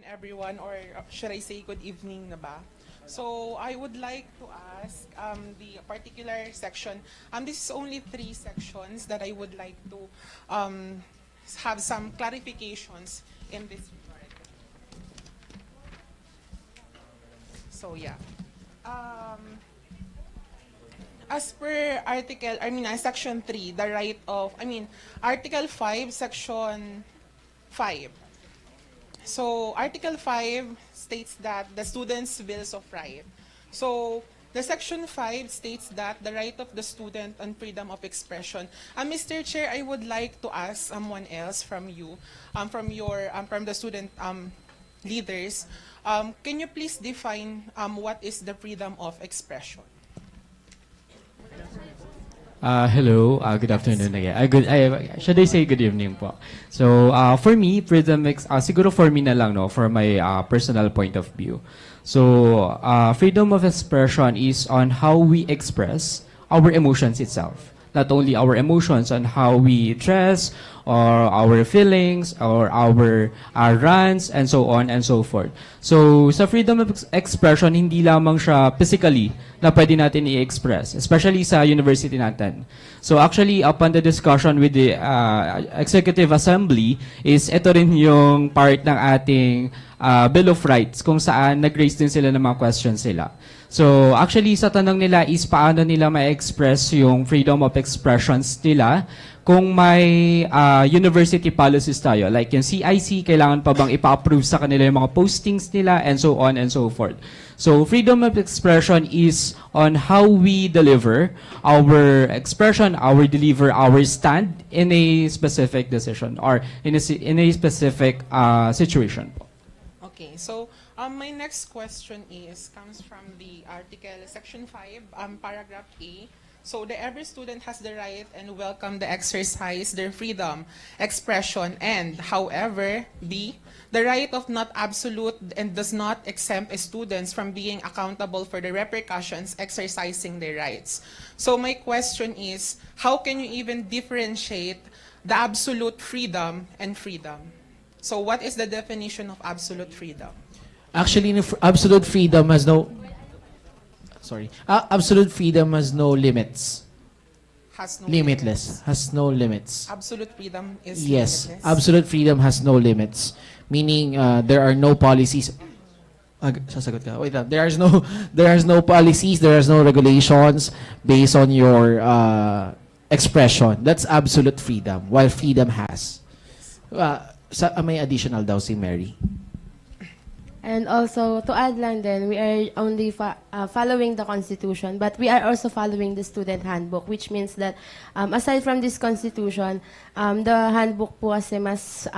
Everyone, or should I say good evening na ba? So I would like to ask the particular section. This is only 3 sections that I would like to have some clarifications in this regard. So yeah. As per section 3, the right of, article 5, section 5. So Article 5 states that the student's bills of right. So the Section 5 states that the right of the student on freedom of expression. Mr. Chair, I would like to ask someone else from you, from the student leaders. Can you please define what is the freedom of expression? Hello, good afternoon again. Should I say good evening po? So, for me, siguro for me na lang, no, for my personal point of view. So, freedom of expression is on how we express our emotions itself. Not only our emotions, on how we dress, or our feelings, or our rants, and so on and so forth. So, sa freedom of expression, hindi lamang siya physically na pwede natin i-express, especially sa university natin. So, actually, upon the discussion with the Executive Assembly, is ito rin yung part ng ating Bill of Rights, kung saan nag-raise din sila ng mga questions sila. So, actually, sa tanong nila is paano nila ma-express yung freedom of expressions nila kung may university policies tayo. Like yung CIC, kailangan pa bang ipa-approve sa kanila yung mga postings nila, and so on and so forth. So, freedom of expression is on how we deliver our expression, our stand in a specific decision or in a specific situation. Okay, so my next question comes from the article, section 5, paragraph A. So every student has the right and welcome the exercise their freedom, expression, and, however, B, the right of not absolute and does not exempt students from being accountable for the repercussions exercising their rights. So my question is, how can you even differentiate the absolute freedom and freedom? So what is the definition of absolute freedom? Actually, absolute freedom has no... Sorry. Absolute freedom has no limits. Has no Limitless. limits. Has no limits. Absolute freedom is Yes. limitless. Absolute freedom has no limits. Meaning, there are no policies... sasagot ka. Wait lang. There is no policies, there is no regulations based on your expression. That's absolute freedom, while freedom has. May additional daw si Mary. And also, to add lang din, we are only following the Constitution, but we are also following the student handbook, which means that aside from this Constitution, the handbook po kasi mas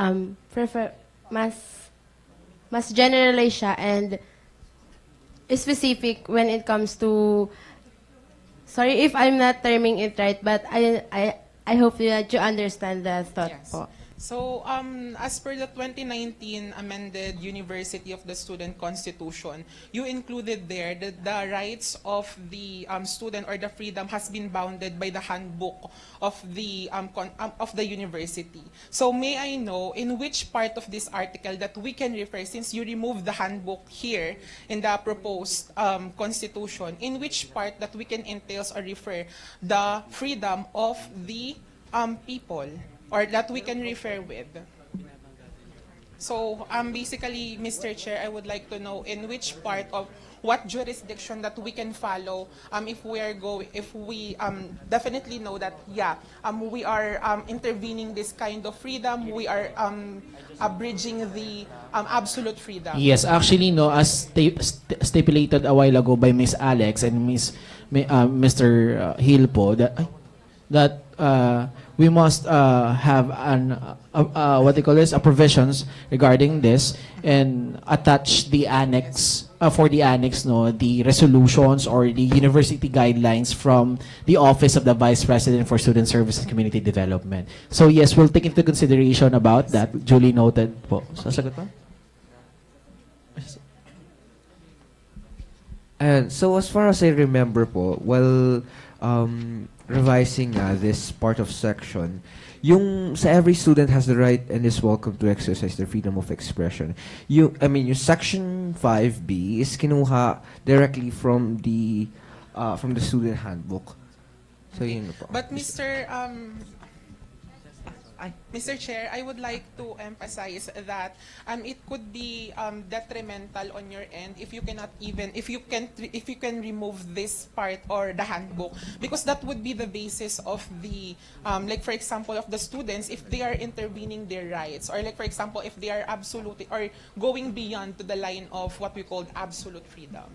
generalized siya and specific when it comes to, sorry if I'm not terming it right, but I hope that you understand the thought Yes. po. So, as per the 2019 amended University of the Student Constitution, you included there that the rights of the student or the freedom has been bounded by the handbook of the university. So, may I know in which part of this article that we can refer, since you removed the handbook here in the proposed constitution, in which part that we can entail or refer the freedom of the people, or that we can refer with? So, basically, Mr. Chair, I would like to know in which part of what jurisdiction that we can follow if we definitely know that, we are intervening this kind of freedom, we are abridging the absolute freedom. Yes, actually, no, as stipulated a while ago by Miss Alex and Mr. Hill po, that we must have a provisions regarding this and attach the annex for the annex, no, the resolutions or the university guidelines from the Office of the Vice President for Student Services and Community Development. So yes, we'll take into consideration about that. Duly noted po. Sasagot pa? And so as far as I remember po, revising this part of section, every student has the right and is welcome to exercise their freedom of expression. Yung section 5B is kinuha directly from the student handbook. So yun po. But Mr. Chair, I would like to emphasize that it could be detrimental on your end if you can remove this part or the handbook, because that would be the basis of the like for example of the students, if they are intervening their rights, or like for example if they are absolute or going beyond to the line of what we call absolute freedom.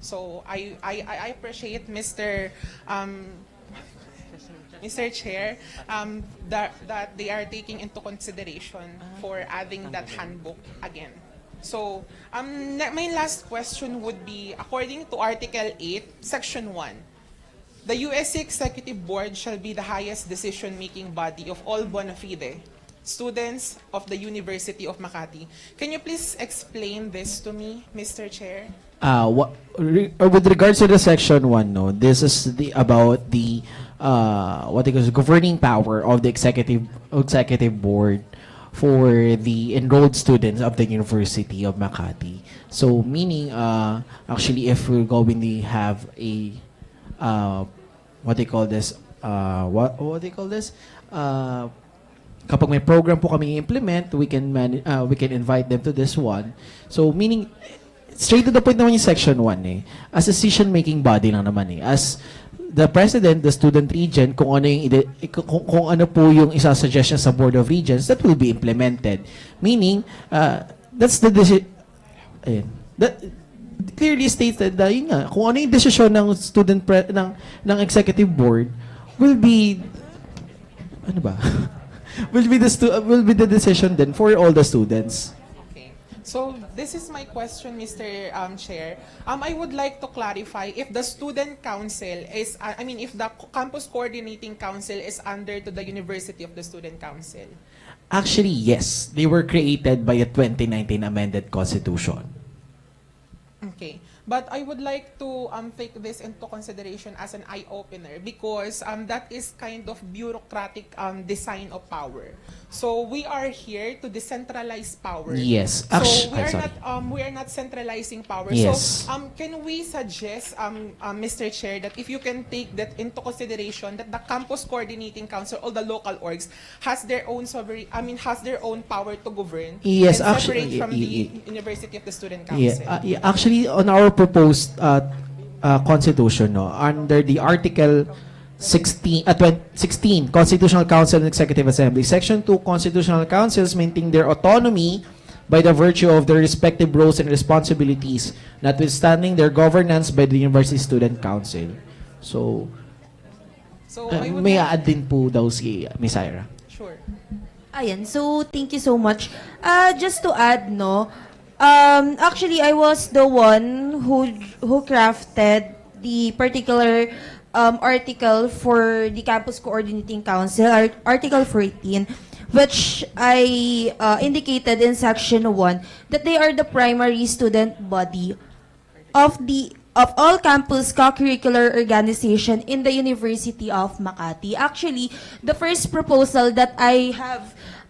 So I appreciate Mr. Chair, that they are taking into consideration for adding that handbook again. So, my last question would be, according to Article 8, Section 1, the USC Executive Board shall be the highest decision-making body of all bona fide students of the University of Makati. Can you please explain this to me, Mr. Chair? With regards to the Section 1, no, this is about the governing power of the executive board for the enrolled students of the University of Makati. So meaning actually if we're going to have a kapag may program po kami implement, we can invite them to this one. So meaning straight to the point naman yung Section 1 eh. As a decision-making body lang naman eh. As the president, the student regent, kung ano po yung isa-suggest niya sa Board of Regents, that will be implemented. Meaning, that's the decision. That clearly stated na yun nga, kung ano yung desisyon ng ng executive board will be will be the decision then for all the students. So this is my question, Mr. Chair. I would like to clarify if the student council is, if the campus coordinating council is under to the University of the Student Council. Actually, yes. They were created by a 2019 amended constitution. Okay. But I would like to take this into consideration as an eye-opener, because that is kind of bureaucratic design of power. So we are here to decentralize power. Yes. So we are not centralizing power. Yes. So can we suggest, Mr. Chair, that if you can take that into consideration, that the campus coordinating council or the local orgs has their own has their own power to govern. Yes, and actually, separate from the University of the Student Council. Actually, on our proposed constitution, no, under the Article 16, Constitutional Council and Executive Assembly, Section 2, Constitutional Councils maintain their autonomy by the virtue of their respective roles and responsibilities, notwithstanding their governance by the University Student Council. So may add din po daw si Miss Ira. Sure. Ayan, so thank you so much. Just to add, no, actually I was the one who crafted the particular article for the Campus Coordinating Council, Article 14, which I indicated in Section 1 that they are the primary student body of all campus co-curricular organization in the University of Makati. Actually, the first proposal that I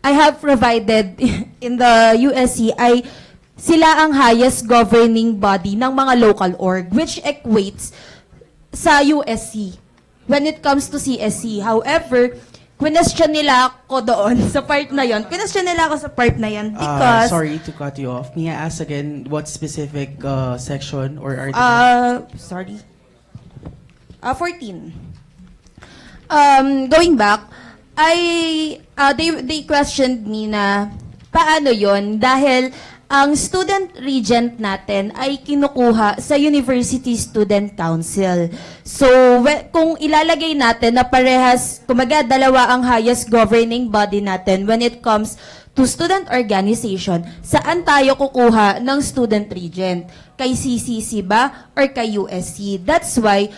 have provided in the USC ay sila ang highest governing body ng mga local org, which equates sa USC when it comes to CSC. However, question nila ako doon sa part na yon. Question nila ako sa part na yan because... sorry to cut you off. May I ask again what specific section or article? 14. Going back, they questioned me na paano yon dahil ang student regent natin ay kinukuha sa University Student Council. So, kung ilalagay natin na parehas, kumaga dalawa ang highest governing body natin when it comes to student organization, saan tayo kukuha ng student regent? Kay CCC ba or kay USC? That's why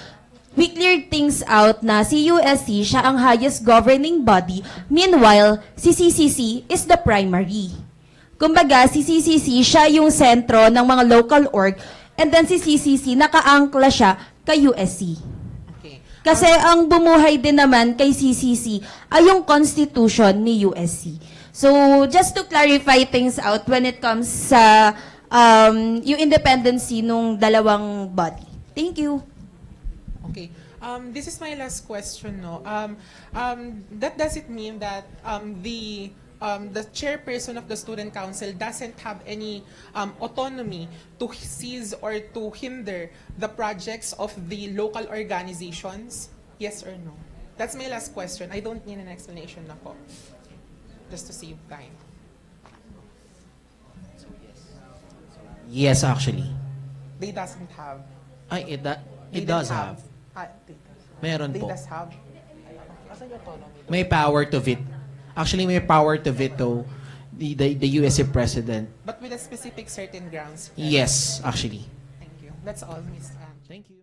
we cleared things out na si USC siya ang highest governing body, meanwhile, si CCC is the primary. Kumbaga, si CCC, siya yung sentro ng mga local org, and then si CCC, naka-angkla siya kay USC. Okay. Kasi ang bumuhay din naman kay CCC ay yung Constitution ni USC. So, just to clarify things out when it comes sa yung independency nung dalawang body. Thank you. Okay. This is my last question. No. That doesn't mean that the chairperson of the student council doesn't have any autonomy to seize or to hinder the projects of the local organizations? Yes or no? That's my last question. I don't need an explanation na po. Just to save time. Yes, actually. They doesn't have. Ay, They it does don't have. Meron They po. does have. Asan yung autonomy? May power to veto. Actually, may power to veto the USC president. But with a specific certain grounds. Yes, actually. Thank you. That's all, Miss Anne. Thank you.